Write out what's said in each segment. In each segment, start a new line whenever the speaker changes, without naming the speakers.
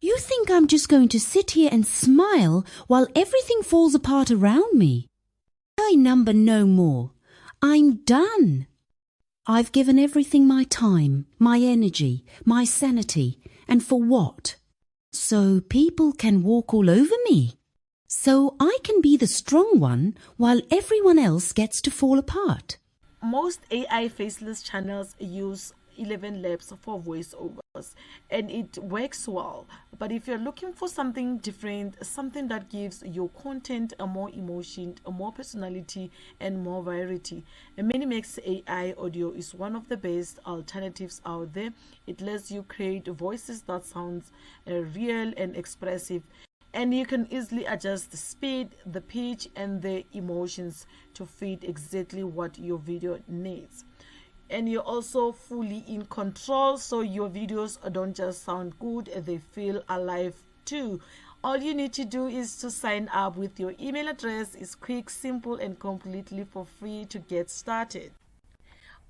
You think I'm just going to sit here and smile while everything falls apart around me? I number no more. I'm done. I've given everything my time, my energy, my sanity, and for what? So people can walk all over me. So I can be the strong one while everyone else gets to fall apart.
Most AI faceless channels use Elevenlabs for voiceovers, and it works well. But if you're looking for something different, something that gives your content a more emotion, a more personality, and more variety, a Minimax AI audio is one of the best alternatives out there. It lets you create voices that sounds real and expressive, and you can easily adjust the speed, the pitch, and the emotions to fit exactly what your video needs. And you're also fully in control, so your videos don't just sound good, they feel alive too. All you need to do is to sign up with your email address. It's quick, simple, and completely for free to get started.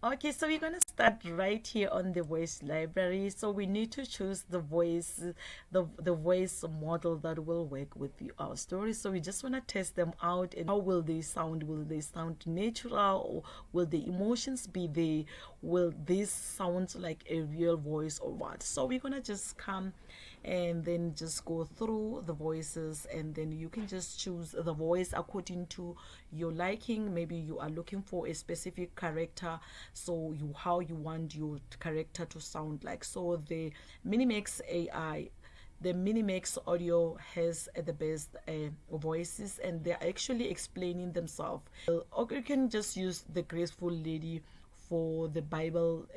Okay, so we're going to start right here on the voice library. So we need to choose the voice, the voice model that will work with our story. So we just want to test them out, and how will they sound? Will they sound natural, or will the emotions be there? Will this sound like a real voice or what? So we're going to just come and then just go through the voices, and then you can just choose the voice according to your liking. Maybe you are looking for a specific character, so how you want your character to sound like. So the Minimax AI, the Minimax audio has the best voices, and they're actually explaining themselves. Or you can just use the graceful lady for the Bible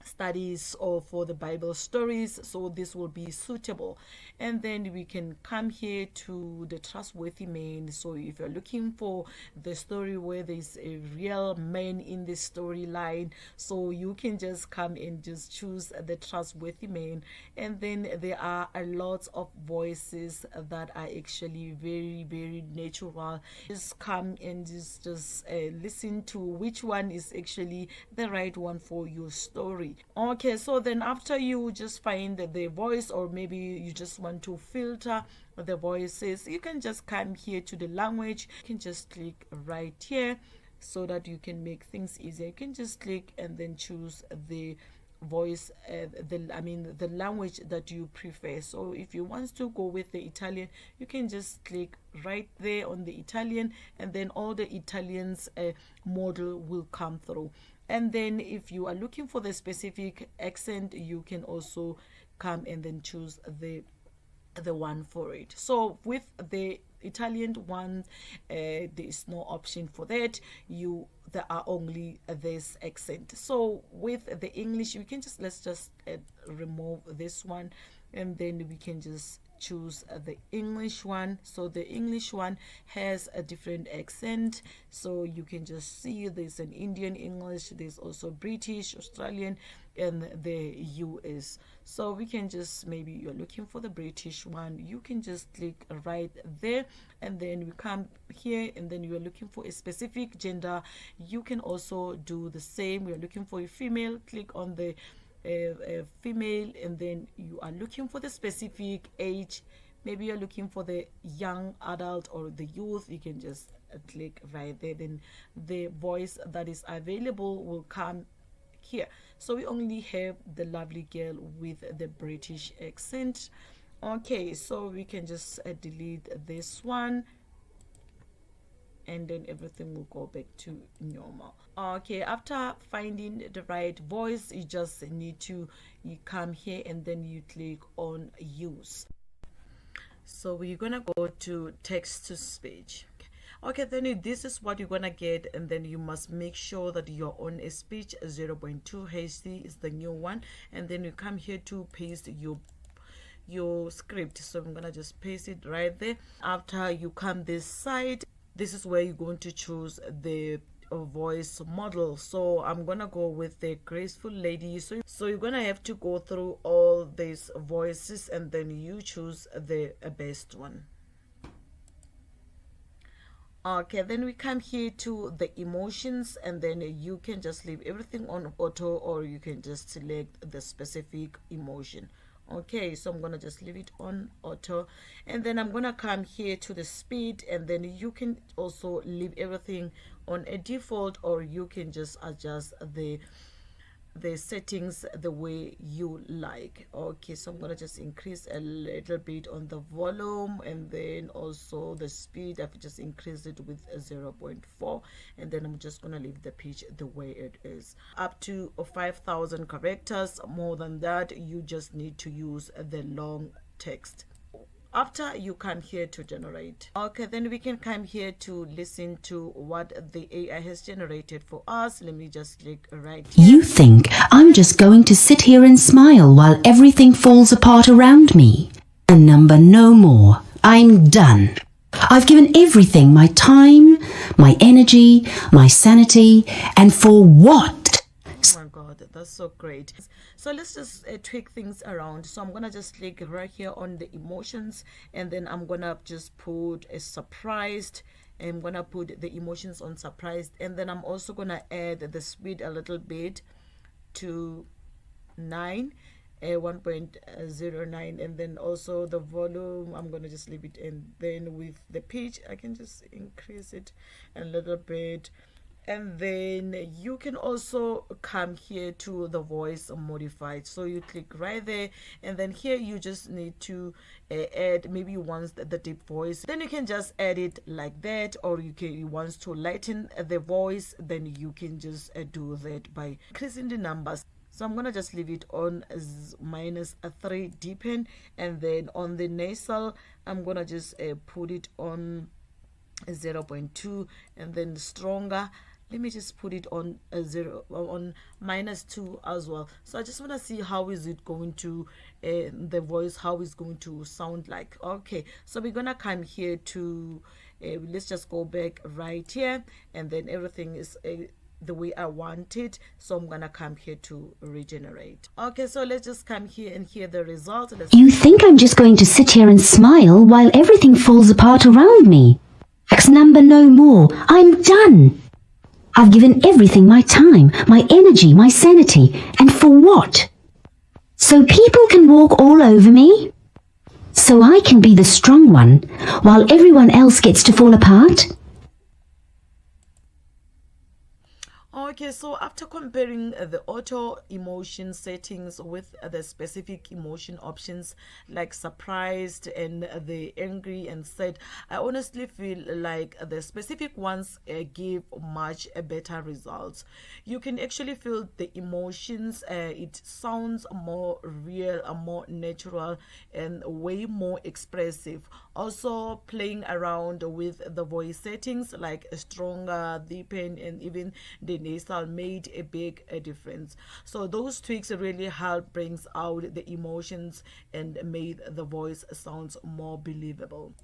studies or for the Bible stories, so this will be suitable. And then we can come here to the trustworthy man. So if you're looking for the story where there's a real man in the storyline, so you can just come and just choose the trustworthy man. And then there are a lot of voices that are actually very, very natural. Just come and just listen to which one is actually the right one for your story. Okay, so then after you just find the voice, or maybe you just want to filter the voices, you can just come here to the language. You can just click right here so that you can make things easier. You can just click and then choose the voice, the language that you prefer. So if you want to go with the Italian, you can just click right there on the Italian, and then all the Italians model will come through. And then if you are looking for the specific accent, you can also come and then choose the one for it. So with the Italian one, there is no option for that. There are only this accent. So with the English, we can just let's just remove this one, and then we can just choose the English one. So the English one has a different accent, so you can just see there's an Indian English, there's also British, Australian, and the US. So we can just, maybe you're looking for the British one, you can just click right there, and then we come here, and then you're looking for a specific gender, you can also do the same. We're looking for a female, click on the female, and then you are looking for the specific age, maybe you're looking for the young adult or the youth, you can just click right there, then the voice that is available will come here. So we only have the lovely girl with the British accent. Okay, so we can just delete this one, and then everything will go back to normal. Okay, after finding the right voice, you just need to come here, and then you click on use. So we're gonna go to text to speech. Okay, then this is what you're gonna get, and then you must make sure that you're on a speech 0.2 HD is the new one, and then you come here to paste your script. So I'm gonna just paste it right there. After you come this side, this is where you're going to choose the voice model. So I'm gonna go with the graceful lady. So you're gonna have to go through all these voices, and then you choose the best one. Okay, then we come here to the emotions, and then you can just leave everything on auto, or you can just select the specific emotion. Okay, so I'm gonna just leave it on auto, and then I'm gonna come here to the speed, and then you can also leave everything on a default, or you can just adjust the settings the way you like. Okay, so I'm gonna just increase a little bit on the volume, and then also the speed I've just increased it with a 0.4, and then I'm just gonna leave the pitch the way it is. Up to 5,000 characters. More than that, you just need to use the long text. After you come here to generate, okay, then we can come here to listen to what the AI has generated for us. Let me just click right here.
You think I'm just going to sit here and smile while everything falls apart around me? A number no more. I'm done. I've given everything my time, my energy, my sanity, and for what?
Oh my god, that's so great. So let's just tweak things around. So I'm gonna just click right here on the emotions, and then I'm gonna just put a surprised. I'm gonna put the emotions on surprised, and then I'm also gonna add the speed a little bit to 9, 1.09, and then also the volume I'm gonna just leave it, and then with the pitch I can just increase it a little bit. And then you can also come here to the voice modified, so you click right there, and then here you just need to add, maybe you want the deep voice, then you can just add it like that, or you want to lighten the voice, then you can just do that by increasing the numbers. So I'm gonna just leave it on as -3 deepen, and then on the nasal I'm gonna just put it on 0.2, and then stronger, let me just put it on a 0 on -2 as well. So I just want to see how is it going to the voice, how is going to sound like. Okay, so we're gonna come here to let's just go back right here, and then everything is the way I want it. So I'm gonna come here to regenerate. Okay, so let's just come here and hear the result.
You think I'm just going to sit here and smile while everything falls apart around me? X number no more. I'm done. I've given everything my time, my energy, my sanity, and for what? So people can walk all over me? So I can be the strong one while everyone else gets to fall apart?
Okay, so after comparing the auto emotion settings with the specific emotion options like surprised and the angry and sad, I honestly feel like the specific ones give much better results. You can actually feel the emotions. It sounds more real, more natural, and way more expressive. Also, playing around with the voice settings like stronger, deepen, and even the nasal made a big difference. So those tweaks really help brings out the emotions and made the voice sounds more believable.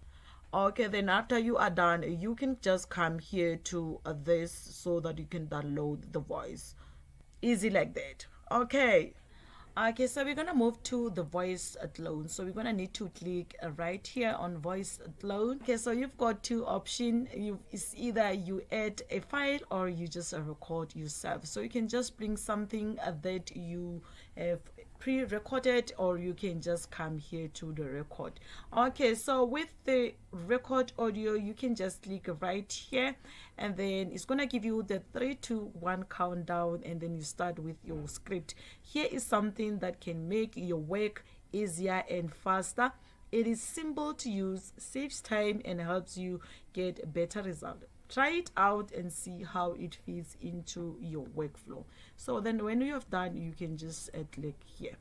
Okay, then after you are done, you can just come here to this so that you can download the voice. Easy like that. Okay, so we're gonna move to the voice clone. So we're gonna need to click right here on voice clone. Okay, so you've got two options. It's either you add a file or you just record yourself. So you can just bring something that you have pre-recorded, or you can just come here to the record. Okay, so with the record audio, you can just click right here, and then it's gonna give you the 3 2 1 countdown, and then you start with your script. Here is something that can make your work easier and faster. It is simple to use, saves time, and helps you get better results. Try it out and see how it fits into your workflow. So then when you have done, you can just click here,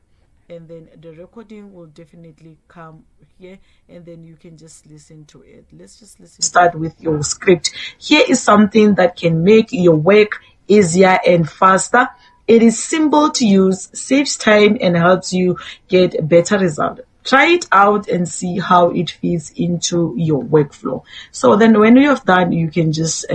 and then the recording will definitely come here, and then you can just listen to it. Let's just listen. Start with your script. Here is something that can make your work easier and faster. It is simple to use, saves time, and helps you get better results. Try it out and see how it fits into your workflow. So then when you have done, you can just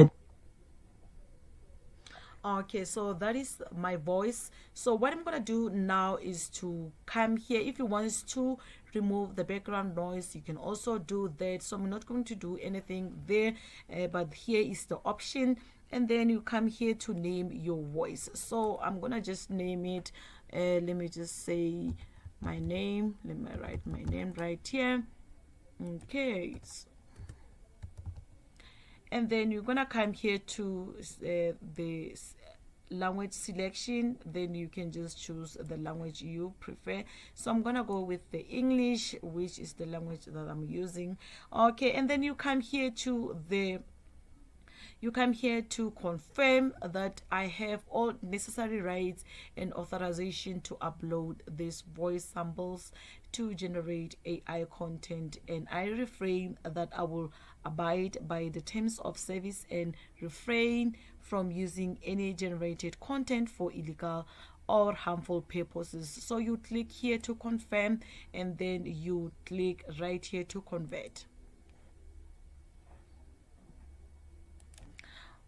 okay, so that is my voice. So what I'm gonna do now is to come here. If you want to remove the background noise, you can also do that. So I'm not going to do anything there, but here is the option, and then you come here to name your voice. So I'm gonna just name it, let me just say my name. Let me write my name right here. Okay, and then you're gonna come here to the language selection. Then you can just choose the language you prefer. So I'm gonna go with the English, which is the language that I'm using. Okay, and then you come here to confirm that I have all necessary rights and authorization to upload these voice samples to generate AI content, and I refrain that I will abide by the terms of service and refrain from using any generated content for illegal or harmful purposes. So you click here to confirm, and then you click right here to convert.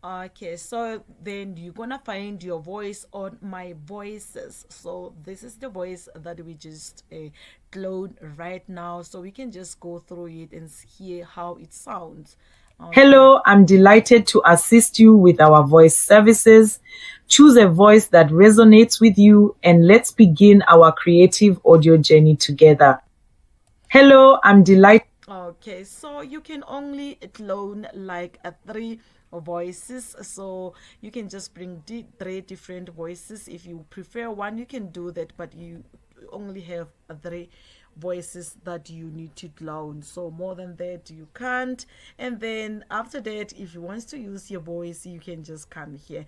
Okay, so then you're gonna find your voice on my voices. So this is the voice that we just cloned right now, so we can just go through it and hear how it sounds. Okay.
Hello, I'm delighted to assist you with our voice services. Choose a voice that resonates with you, and let's begin our creative audio journey together. Hello, I'm delighted.
Okay, so you can only clone like 3 voices, so you can just bring 3 different voices. If you prefer one, you can do that, but you only have 3 voices that you need to clone. So more than that you can't. And then after that, if you want to use your voice, you can just come here.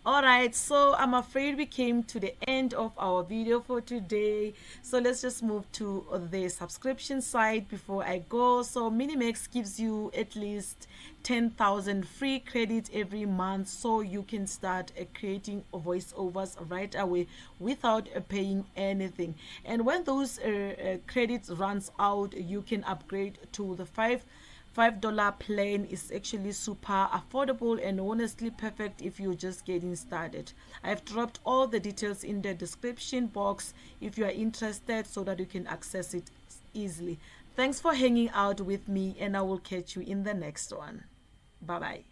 Alright, so I'm afraid we came to the end of our video for today. So let's just move to the subscription side before I go. So Minimax gives you at least 10,000 free credits every month, so you can start creating voiceovers right away without paying anything. And when those credits runs out, you can upgrade to the $5 plan. Is actually super affordable and honestly perfect if you're just getting started. I've dropped all the details in the description box if you are interested, so that you can access it easily. Thanks for hanging out with me, and I will catch you in the next one. Bye bye.